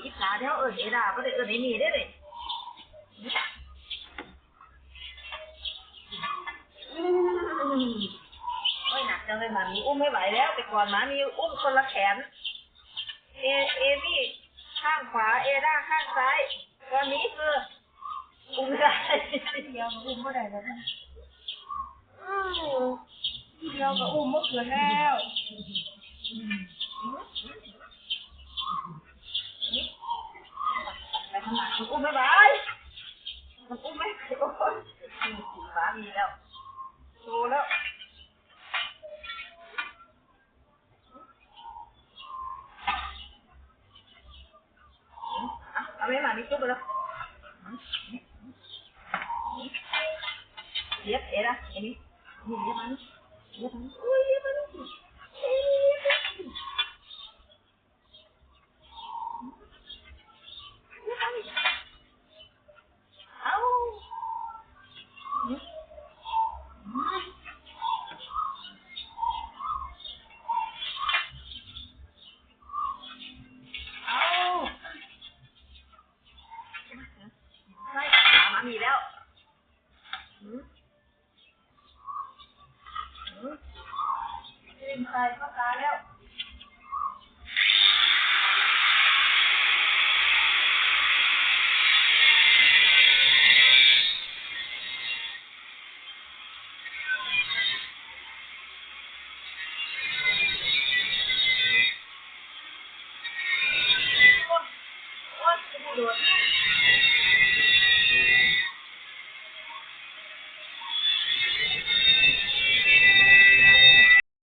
อีสาเดี๋ยวเอิญไอ้ดาก็ได้เอิญไอ้นี่ได้เลยโอ้ยหนักจังเลยหมามีอุ้มไม่ไหวแล้วแต่ก่อนหมามีอุ้มคนละแขนเอนี่ข้างขวาเอด้าข้างซ้ายตอนนี้คืออุ้มไม่ได้เดียวอุ้มไม่ได้แล้วเดียวก็อุ้มไม่เกินแล้วไปทำไมมันอุ้มไม่ไหวมันอุ้มไม่ไหวโอ้ยหมามีแล้วโตแล้วเอาไม่มานี่จุ๊บไปแล้วเย็บเอ๋นะเอ็นี่นี่เย็บมันเย็บมันโอ้ยเย็บมันเอาใช่หมามีแล้วลืมใส่เข้าตาแล้ว